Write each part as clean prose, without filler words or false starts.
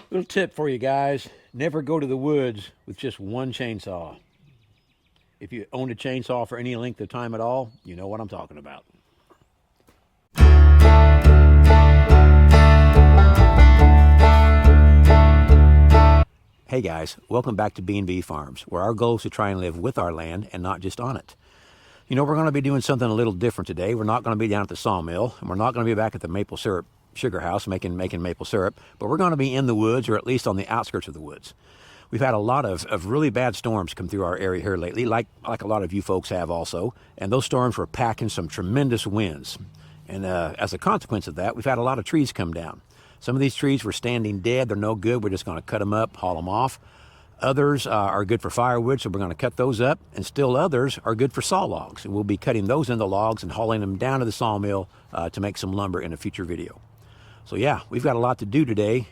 Little tip for you guys, never go to the woods with just one chainsaw. If you owned a chainsaw for any length of time at all, you know what I'm talking about. Hey guys, welcome back to B&B Farms, where our goal is to try and live with our land and not just on it. You know, we're going to be doing something a little different today. We're not going to be down at the sawmill, and we're not going to be back at the maple syrup sugar house making maple syrup, but we're going to be in the woods, or at least on the outskirts of the woods. We've had a lot of really bad storms come through our area here lately, like a lot of you folks have also, and those storms were packing some tremendous winds. And as a consequence of that, we've had a lot of trees come down. Some of these trees were standing dead. They're no good. We're just going to cut them up, haul them off. Others are good for firewood, so we're going to cut those up, and still others are good for saw logs. And we'll be cutting those into logs and hauling them down to the sawmill to make some lumber in a future video. So yeah, we've got a lot to do today.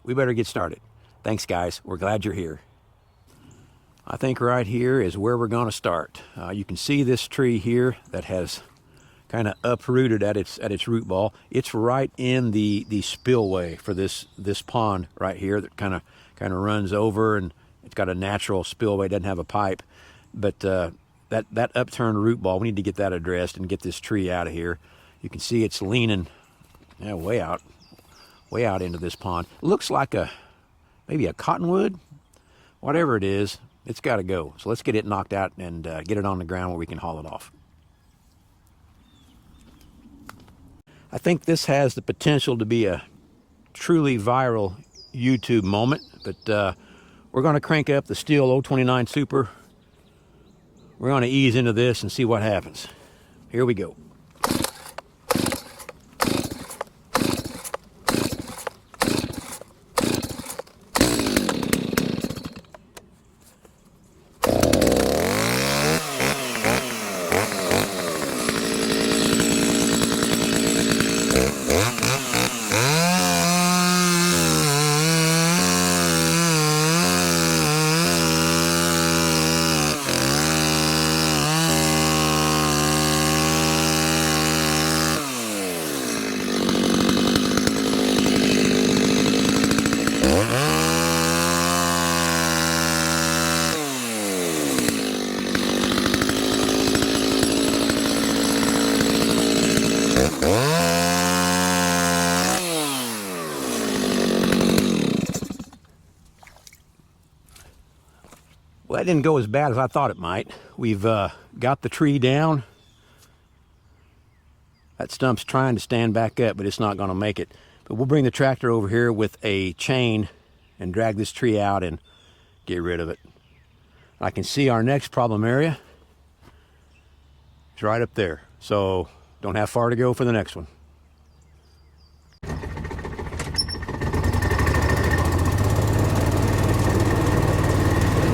We better get started. Thanks, guys. We're glad you're here. I think right here is where we're going to start. You can see this tree here that has kind of uprooted at its root ball. It's right in the spillway for this pond right here that kind of runs over, and it's got a natural spillway. Doesn't have a pipe, but that upturned root ball, we need to get that addressed and get this tree out of here. You can see it's leaning way out into this pond. It looks like maybe a cottonwood. Whatever it is, it's got to go. So let's get it knocked out and get it on the ground where we can haul it off. I think this has the potential to be a truly viral YouTube moment, but we're going to crank up the Stihl 029 Super. We're going to ease into this and see what happens. Here we go. Well, that didn't go as bad as I thought it might. We've got the tree down. That stump's trying to stand back up, but it's not going to make it. But we'll bring the tractor over here with a chain and drag this tree out and get rid of it. I can see our next problem area is right up there. So don't have far to go for the next one.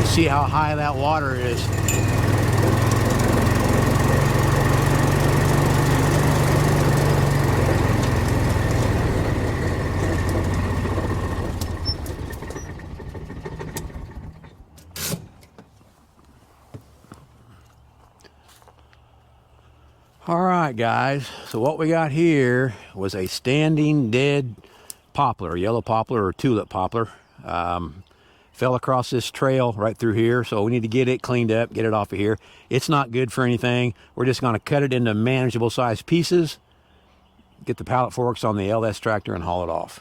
See how high that water is. All right, guys, so what we got here was a standing dead poplar, yellow poplar or tulip poplar. Fell across this trail right through here, so we need to get it cleaned up, get it off of here. It's not good for anything. We're just going to cut it into manageable size pieces, get the pallet forks on the LS tractor, and haul it off.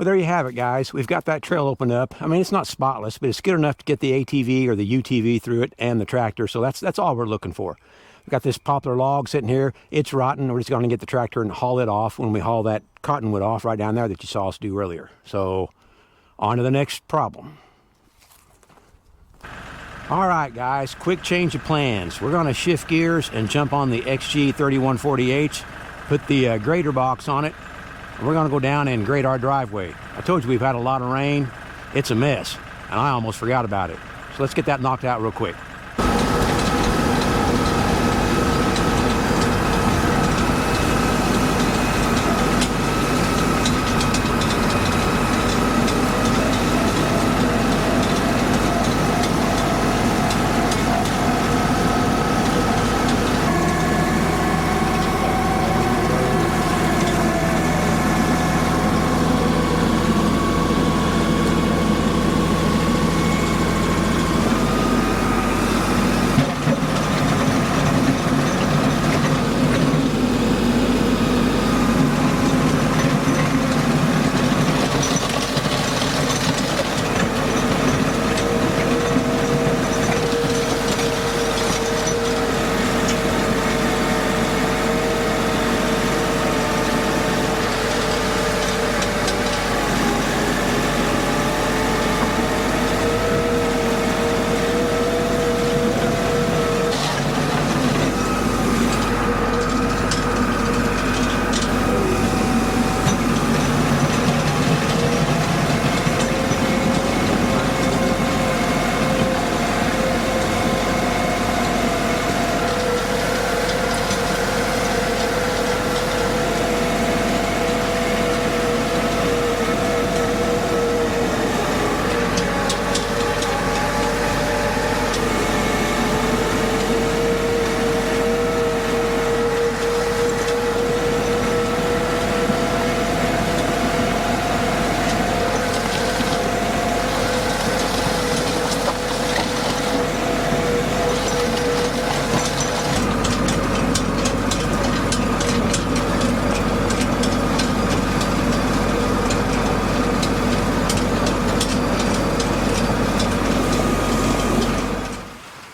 there you have it, guys. We've got that trail opened up. I mean, it's not spotless, but it's good enough to get the ATV or the UTV through it and the tractor. So that's all we're looking for. We've got this poplar log sitting here. It's rotten. We're just going to get the tractor and haul it off when we haul that cottonwood off right down there that you saw us do earlier. So on to the next problem. All right, guys, quick change of plans. We're going to shift gears and jump on the XG3140H, put the grader box on it, and we're going to go down and grade our driveway. I told you we've had a lot of rain. It's a mess, and I almost forgot about it. So let's get that knocked out real quick.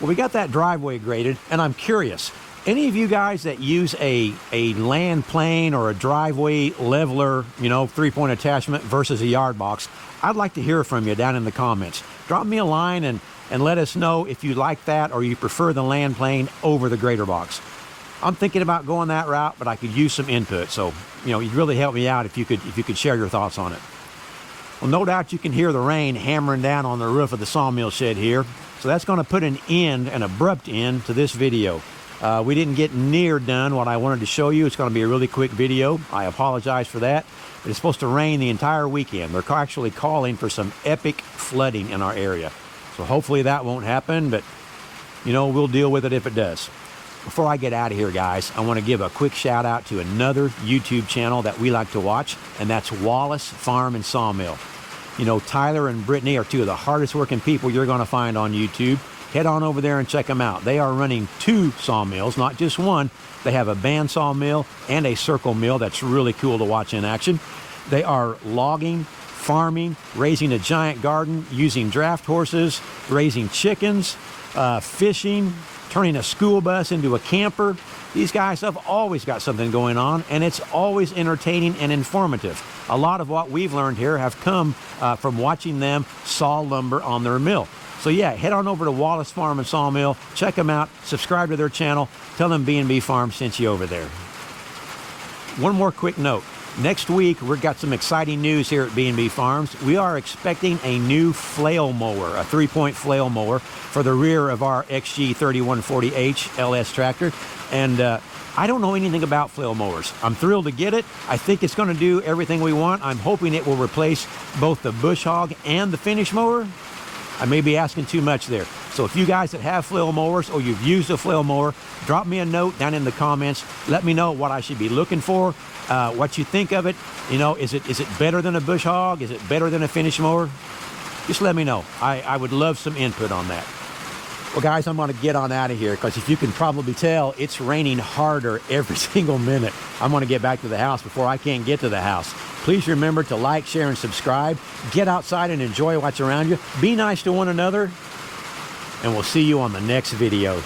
Well, we got that driveway graded, and I'm curious, any of you guys that use a land plane or a driveway leveler, you know, 3-point attachment versus a yard box, I'd like to hear from you down in the comments. Drop me a line and let us know if you like that or you prefer the land plane over the grader box. I'm thinking about going that route, but I could use some input. So, you know, you'd really help me out if you could share your thoughts on it. Well, no doubt you can hear the rain hammering down on the roof of the sawmill shed here. So that's going to put an abrupt end to this video. We didn't get near done what I wanted to show you. It's going to be a really quick video. I apologize for that. But it's supposed to rain the entire weekend. They're actually calling for some epic flooding in our area. So hopefully that won't happen, but you know, we'll deal with it if it does. Before I get out of here, guys, I want to give a quick shout out to another YouTube channel that we like to watch, and that's Wallace Farm and Sawmill. You know, Tyler and Brittany are two of the hardest working people you're going to find on YouTube. Head on over there and check them out. They are running 2 sawmills, not just one. They have a band sawmill and a circle mill that's really cool to watch in action. They are logging, farming, raising a giant garden, using draft horses, raising chickens, fishing, turning a school bus into a camper. These guys have always got something going on, and it's always entertaining and informative. A lot of what we've learned here have come from watching them saw lumber on their mill. So yeah, head on over to Wallace Farm and Sawmill, check them out, subscribe to their channel, tell them B&B Farms sent you over there. One more quick note. Next week, we've got some exciting news here at B&B Farms. We are expecting a new flail mower, a 3-point flail mower for the rear of our XG3140H LS tractor. And I don't know anything about flail mowers. I'm thrilled to get it. I think it's going to do everything we want. I'm hoping it will replace both the bush hog and the finish mower. I may be asking too much there. So if you guys that have flail mowers or you've used a flail mower, drop me a note down in the comments. Let me know what I should be looking for, what you think of it. You know, is it better than a bush hog? Is it better than a finish mower? Just let me know. I would love some input on that. Well, guys, I'm going to get on out of here because if you can probably tell, it's raining harder every single minute. I'm going to get back to the house before I can't get to the house. Please remember to like, share, and subscribe. Get outside and enjoy what's around you. Be nice to one another, and we'll see you on the next video.